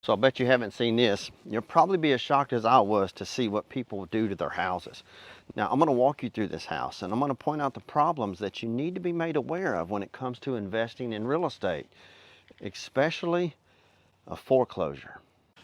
So I bet you haven't seen this. You'll probably be as shocked as I was to see what people do to their houses. Now I'm going to walk you through this house and I'm going to point out the problems that you need to be made aware of when it comes to investing in real estate, especially a foreclosure.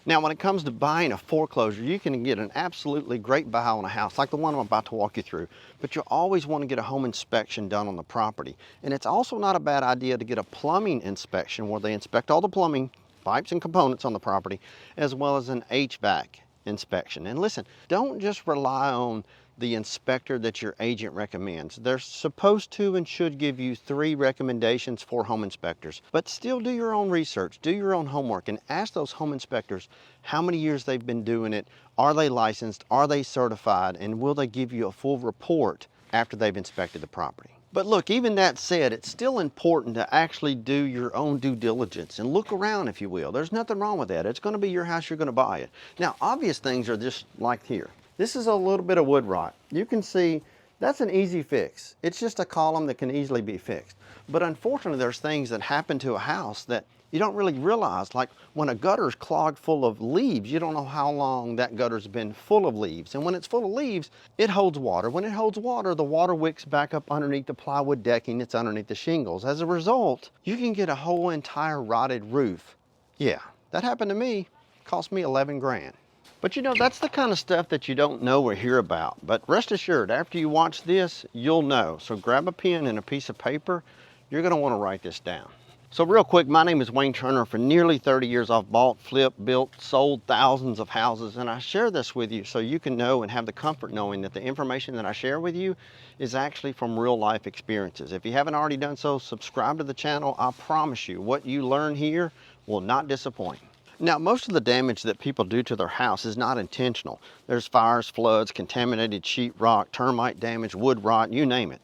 Now when it comes to buying a foreclosure, you can get an absolutely great buy on a house like the one I'm about to walk you through, but you always want to get a home inspection done on the property. And it's also not a bad idea to get a plumbing inspection where they inspect all the plumbing pipes and components on the property, as well as an HVAC inspection. And listen, don't just rely on the inspector that your agent recommends. They're supposed to and should give you 3 recommendations for home inspectors, but still do your own research, do your own homework, and ask those home inspectors how many years they've been doing it, are they licensed, are they certified, and will they give you a full report after they've inspected the property. But look, even that said, it's still important to actually do your own due diligence and look around, if you will. There's nothing wrong with that. It's going to be your house, you're going to buy it. Now, obvious things are just like here. This is a little bit of wood rot. You can see that's an easy fix. It's just a column that can easily be fixed. But unfortunately, there's things that happen to a house that you don't really realize, like when a gutter's clogged full of leaves, you don't know how long that gutter's been full of leaves. And when it's full of leaves, it holds water. When it holds water, the water wicks back up underneath the plywood decking that's underneath the shingles. As a result, you can get a whole entire rotted roof. Yeah, that happened to me. Cost me 11 grand. But you know, that's the kind of stuff that you don't know or hear about. But rest assured, after you watch this, you'll know. So grab a pen and a piece of paper. You're going to want to write this down. So real quick, my name is Wayne Turner. For nearly 30 years, I've bought, flipped, built, sold thousands of houses, and I share this with you so you can know and have the comfort knowing that the information that I share with you is actually from real life experiences. If you haven't already done so, subscribe to the channel. I promise you, what you learn here will not disappoint. Now, most of the damage that people do to their house is not intentional. There's fires, floods, contaminated sheetrock, termite damage, wood rot, you name it.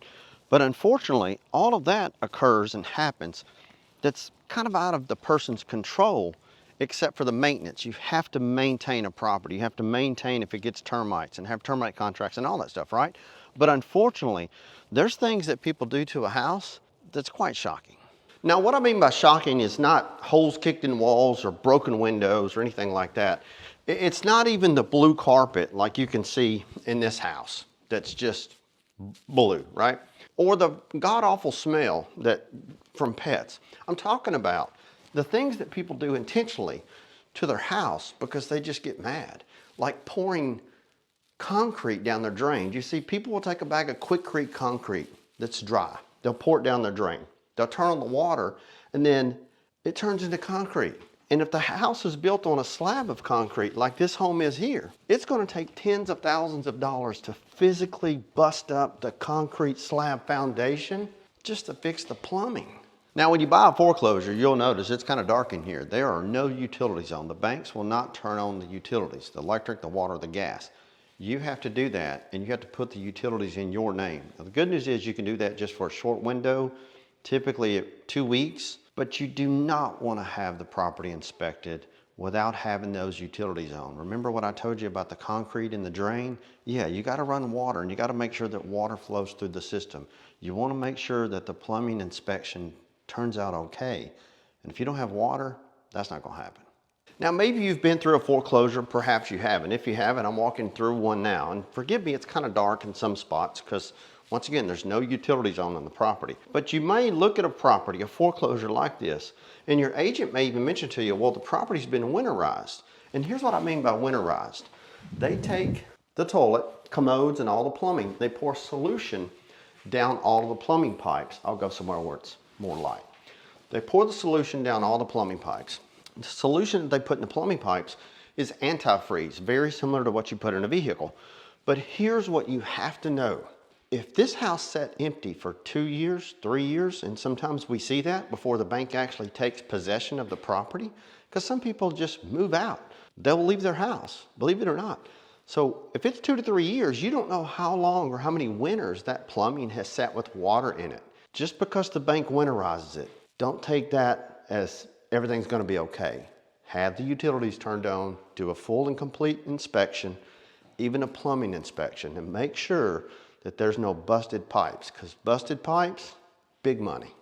But unfortunately, all of that occurs and happens that's kind of out of the person's control, except for the maintenance. You have to maintain a property. You have to maintain if it gets termites and have termite contracts and all that stuff, right? But unfortunately, there's things that people do to a house that's quite shocking. Now, what I mean by shocking is not holes kicked in walls or broken windows or anything like that. It's not even the blue carpet like you can see in this house that's just blue, right? Or the god-awful smell that from pets. I'm talking about the things that people do intentionally to their house because they just get mad, like pouring concrete down their drain. You see, people will take a bag of Quikrete concrete that's dry. They'll pour it down their drain. They'll turn on the water and then it turns into concrete. And if the house is built on a slab of concrete like this home is here, it's going to take tens of thousands of dollars to physically bust up the concrete slab foundation just to fix the plumbing. Now, when you buy a foreclosure, you'll notice it's kind of dark in here. There are no utilities on. The banks will not turn on the utilities, the electric, the water, the gas. You have to do that, and you have to put the utilities in your name. Now, the good news is you can do that just for a short window, typically 2 weeks, but you do not want to have the property inspected without having those utilities on. Remember what I told you about the concrete in the drain? Yeah, you got to run water, and you got to make sure that water flows through the system. You want to make sure that the plumbing inspection turns out okay. And if you don't have water, that's not going to happen. Now, maybe you've been through a foreclosure, perhaps you haven't. If you haven't, I'm walking through one now. And forgive me, it's kind of dark in some spots because, once again, there's no utilities on the property. But you may look at a property, a foreclosure like this, and your agent may even mention to you, well, the property's been winterized. And here's what I mean by winterized. They take the toilet, commodes, and all the plumbing. They pour solution down all of the plumbing pipes. I'll go somewhere where it's more light. They pour the solution down all the plumbing pipes. The solution that they put in the plumbing pipes is antifreeze, very similar to what you put in a vehicle. But here's what you have to know. If this house sat empty for 2 years, 3 years, and sometimes we see that before the bank actually takes possession of the property, because some people just move out. They'll leave their house, believe it or not. So if it's 2 to 3 years, you don't know how long or how many winters that plumbing has sat with water in it. Just because the bank winterizes it, don't take that as everything's going to be okay. Have the utilities turned on, do a full and complete inspection, even a plumbing inspection, and make sure that there's no busted pipes, because busted pipes, big money.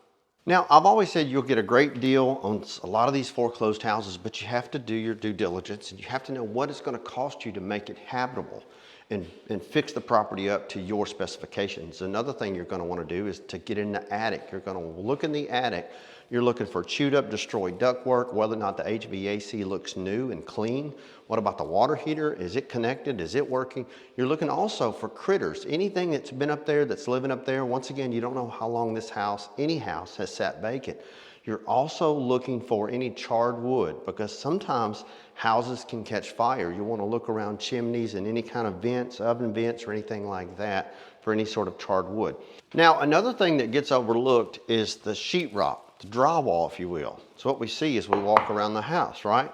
Now, I've always said you'll get a great deal on a lot of these foreclosed houses, but you have to do your due diligence and you have to know what it's going to cost you to make it habitable and fix the property up to your specifications. Another thing you're going to want to do is to get in the attic. You're going to look in the attic. You're looking for chewed up, destroyed ductwork, whether or not the HVAC looks new and clean. What about the water heater? Is it connected? Is it working? You're looking also for critters. Anything that's been up there, that's living up there. Once again, you don't know how long this house, any house, has sat vacant. You're also looking for any charred wood because sometimes houses can catch fire. You want to look around chimneys and any kind of vents, oven vents or anything like that for any sort of charred wood. Now, another thing that gets overlooked is the sheetrock, the drywall, if you will. So what we see is we walk around the house, right?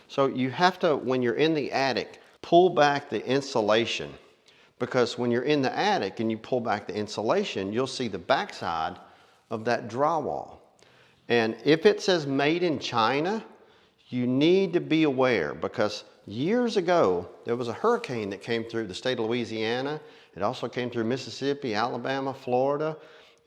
So you have to, when you're in the attic, pull back the insulation because when you're in the attic and you pull back the insulation, you'll see the backside of that drywall. And if it says made in China, you need to be aware because years ago, there was a hurricane that came through the state of Louisiana. It also came through Mississippi, Alabama, Florida,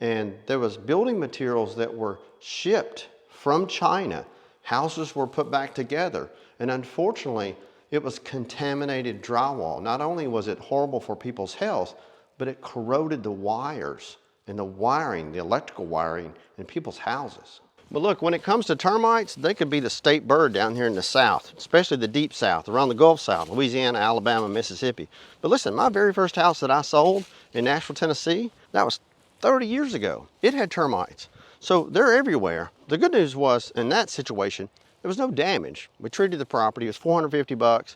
and there was building materials that were shipped from China. Houses were put back together, and unfortunately, it was contaminated drywall. Not only was it horrible for people's health, but it corroded the wires and the wiring, the electrical wiring in people's houses. But look, when it comes to termites, they could be the state bird down here in the South, especially the deep South, around the Gulf South, Louisiana, Alabama, Mississippi. But listen, my very first house that I sold in Nashville, Tennessee, that was 30 years ago. It had termites. So they're everywhere. The good news was, in that situation, there was no damage. We treated the property, it was 450 bucks,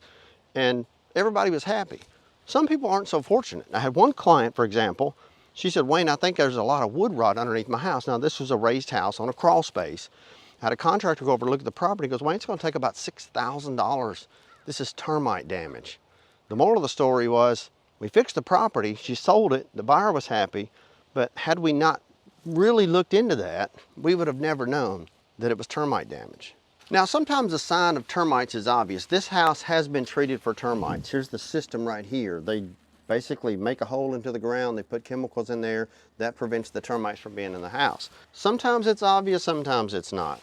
and everybody was happy. Some people aren't so fortunate. I had one client, for example, she said, Wayne, I think there's a lot of wood rot underneath my house. Now, this was a raised house on a crawl space. I had a contractor go over to look at the property. He goes, Wayne, it's going to take about $6,000. This is termite damage. The moral of the story was, we fixed the property. She sold it. The buyer was happy. But had we not really looked into that, we would have never known that it was termite damage. Now, sometimes a sign of termites is obvious. This house has been treated for termites. Here's the system right here. They basically make a hole into the ground, they put chemicals in there, that prevents the termites from being in the house. Sometimes it's obvious, sometimes it's not.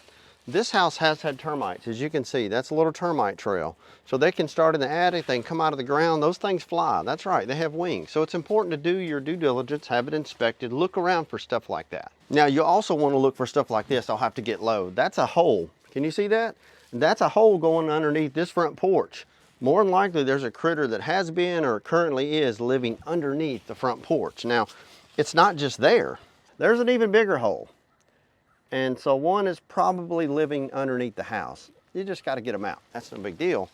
This house has had termites, as you can see, that's a little termite trail. So they can start in the attic, they can come out of the ground, those things fly, that's right, they have wings. So it's important to do your due diligence, have it inspected, look around for stuff like that. Now you also want to look for stuff like this. I'll have to get low. That's a hole, can you see that? That's a hole going underneath this front porch. More than likely, there's a critter that has been or currently is living underneath the front porch. Now, it's not just there. There's an even bigger hole. And so one is probably living underneath the house. You just got to get them out. That's no big deal.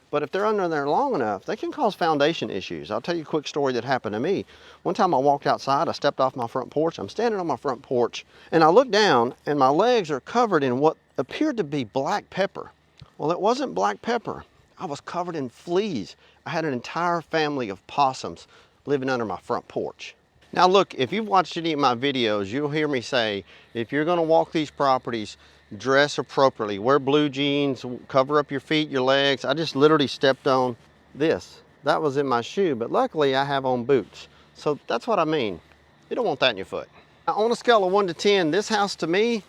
But if they're under there long enough, they can cause foundation issues. I'll tell you a quick story that happened to me. One time I walked outside, I stepped off my front porch. I'm standing on my front porch, and I look down, and my legs are covered in what appeared to be black pepper. Well, it wasn't black pepper. I was covered in fleas. I had an entire family of possums living under my front porch. Now look, if you've watched any of my videos, you'll hear me say, if you're gonna walk these properties, dress appropriately. Wear blue jeans, cover up your feet, your legs. I just literally stepped on this. That was in my shoe, but luckily I have on boots. So that's what I mean. You don't want that in your foot. Now, on a scale of 1 to 10, this house to me,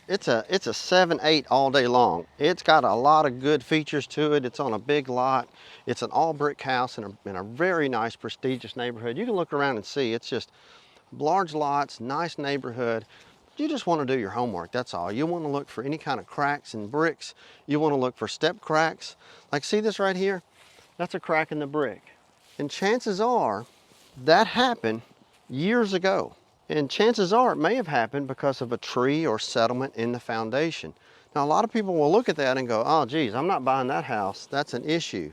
it's a 7, 8 all day long. It's got a lot of good features to it. It's on a big lot. It's an all brick house in a very nice, prestigious neighborhood. You can look around and see, it's just large lots, nice neighborhood. You just want to do your homework, that's all. You want to look for any kind of cracks in bricks. You want to look for step cracks. Like, see this right here? That's a crack in the brick. And chances are that happened years ago. And chances are it may have happened because of a tree or settlement in the foundation. Now, a lot of people will look at that and go, oh, geez, I'm not buying that house. That's an issue.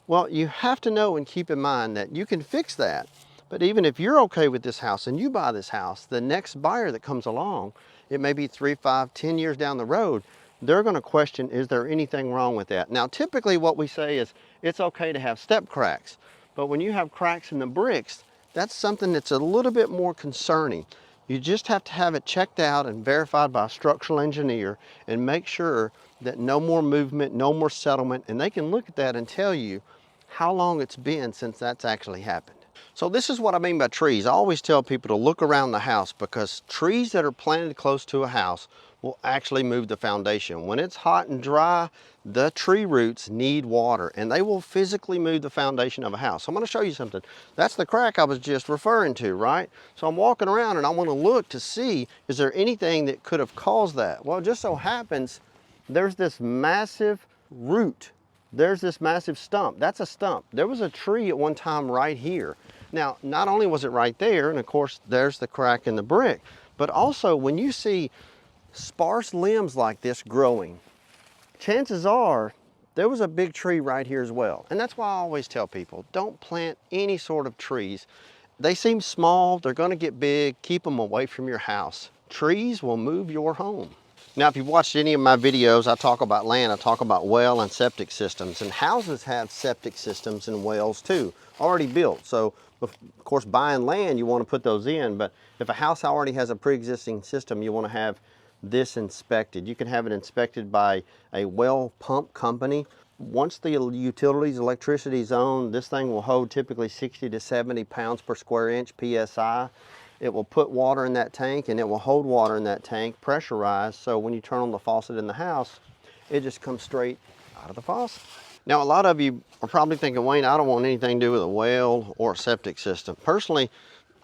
Well, you have to know and keep in mind that you can fix that. But even if you're okay with this house and you buy this house, the next buyer that comes along, it may be 3, 5, 10 years down the road, they're going to question, is there anything wrong with that? Now, typically what we say is it's okay to have step cracks. But when you have cracks in the bricks, that's something that's a little bit more concerning. You just have to have it checked out and verified by a structural engineer and make sure that no more movement, no more settlement, and they can look at that and tell you how long it's been since that's actually happened. So this is what I mean by trees. I always tell people to look around the house because trees that are planted close to a house will actually move the foundation. When it's hot and dry, the tree roots need water and they will physically move the foundation of a house. So I'm going to show you something. That's the crack I was just referring to, right? So I'm walking around and I want to look to see, is there anything that could have caused that? Well, it just so happens there's this massive root. There's this massive stump. That's a stump. There was a tree at one time right here. Now, not only was it right there, and of course, there's the crack in the brick, but also when you see sparse limbs like this growing, chances are there was a big tree right here as well. And that's why I always tell people, don't plant any sort of trees. They seem small, they're gonna get big, keep them away from your house. Trees will move your home. Now, if you've watched any of my videos, I talk about land, I talk about well and septic systems, and houses have septic systems and wells too, already built. So, of course, buying land, you want to put those in, but if a house already has a pre-existing system, you want to have this inspected. You can have it inspected by a well pump company. Once the utilities, electricity is owned, this thing will hold typically 60 to 70 pounds per square inch PSI. It will put water in that tank and it will hold water in that tank, pressurized, so when you turn on the faucet in the house, it just comes straight out of the faucet. Now, a lot of you are probably thinking, Wayne, I don't want anything to do with a well or a septic system. Personally,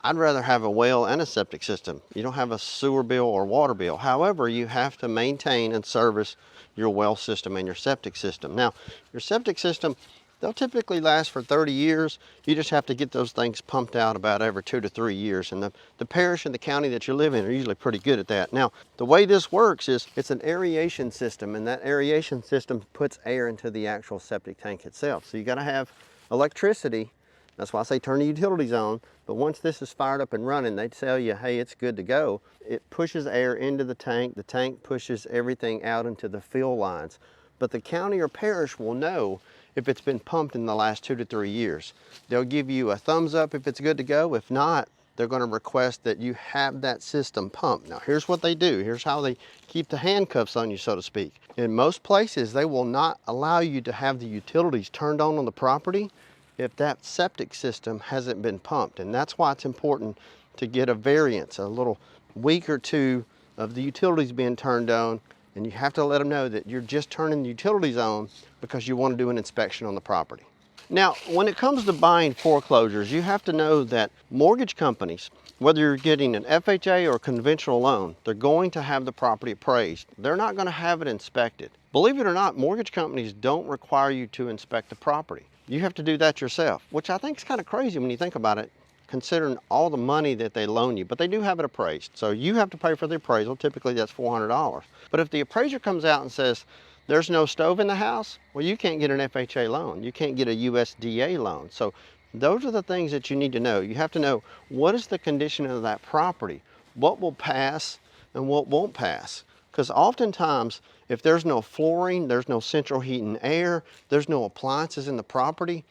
I'd rather have a well and a septic system. You don't have a sewer bill or water bill. However, you have to maintain and service your well system and your septic system. Now, your septic system, they'll typically last for 30 years. You just have to get those things pumped out about every 2 to 3 years. And the parish and the county that you live in are usually pretty good at that. Now, the way this works is it's an aeration system, and that aeration system puts air into the actual septic tank itself. So you gotta have electricity. That's why I say turn the utilities on. But once this is fired up and running, they tell you, hey, it's good to go. It pushes air into the tank pushes everything out into the fill lines. But the county or parish will know if it's been pumped in the last 2 to 3 years. They'll give you a thumbs up if it's good to go. If not, they're going to request that you have that system pumped. Now, here's what they do. Here's how they keep the handcuffs on you, so to speak. In most places, they will not allow you to have the utilities turned on the property if that septic system hasn't been pumped. And that's why it's important to get a variance, a little week or two of the utilities being turned on, and you have to let them know that you're just turning the utilities on because you want to do an inspection on the property. Now, when it comes to buying foreclosures, you have to know that mortgage companies, whether you're getting an FHA or a conventional loan, they're going to have the property appraised. They're not going to have it inspected. Believe it or not, mortgage companies don't require you to inspect the property. You have to do that yourself, which I think is kind of crazy when you think about it, considering all the money that they loan you, but they do have it appraised. So you have to pay for the appraisal. Typically that's $400. But if the appraiser comes out and says, there's no stove in the house, well, you can't get an FHA loan. You can't get a USDA loan. So those are the things that you need to know. You have to know, what is the condition of that property? What will pass and what won't pass? Because oftentimes, if there's no flooring, there's no central heat and air, there's no appliances in the property,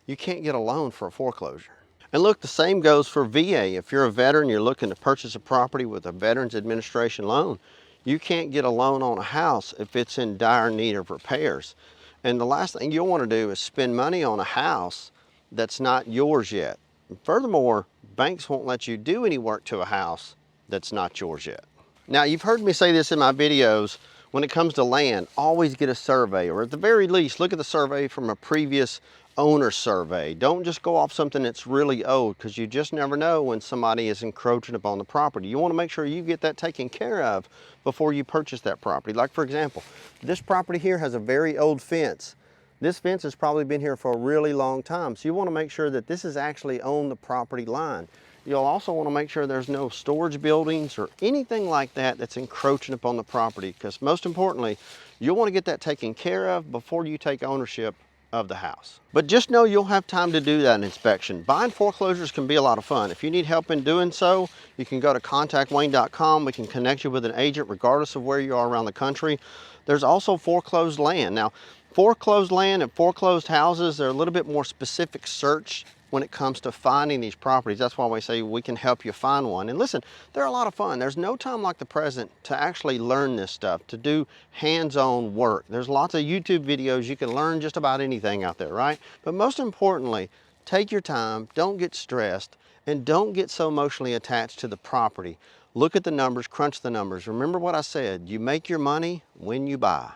you can't get a loan for a foreclosure. And look, the same goes for VA. If you're a veteran, you're looking to purchase a property with a Veterans Administration loan, you can't get a loan on a house if it's in dire need of repairs. And the last thing you'll want to do is spend money on a house that's not yours yet. And furthermore, banks won't let you do any work to a house that's not yours yet. Now, you've heard me say this in my videos, when it comes to land, always get a survey, or at the very least, look at the survey from a previous owner survey. Don't just go off something that's really old, because you just never know when somebody is encroaching upon the property. You want to make sure you get that taken care of before you purchase that property. Like, for example, this property here has a very old fence. This fence has probably been here for a really long time, so you want to make sure that this is actually on the property line. You'll also want to make sure there's no storage buildings or anything like that that's encroaching upon the property, because most importantly, you'll want to get that taken care of before you take ownership of the house. But just know you'll have time to do that inspection. Buying foreclosures can be a lot of fun. If you need help in doing so, you can go to contactwayne.com. We can connect you with an agent regardless of where you are around the country. There's also foreclosed land. Now, foreclosed land and foreclosed houses, they're a little bit more specific search when it comes to finding these properties. That's why we say we can help you find one. And listen, they're a lot of fun. There's no time like the present to actually learn this stuff, to do hands-on work. There's lots of YouTube videos. You can learn just about anything out there, right? But most importantly, Take your time, don't get stressed, and don't get so emotionally attached to the property. Look at the numbers, crunch the numbers. Remember what I said, you make your money when you buy.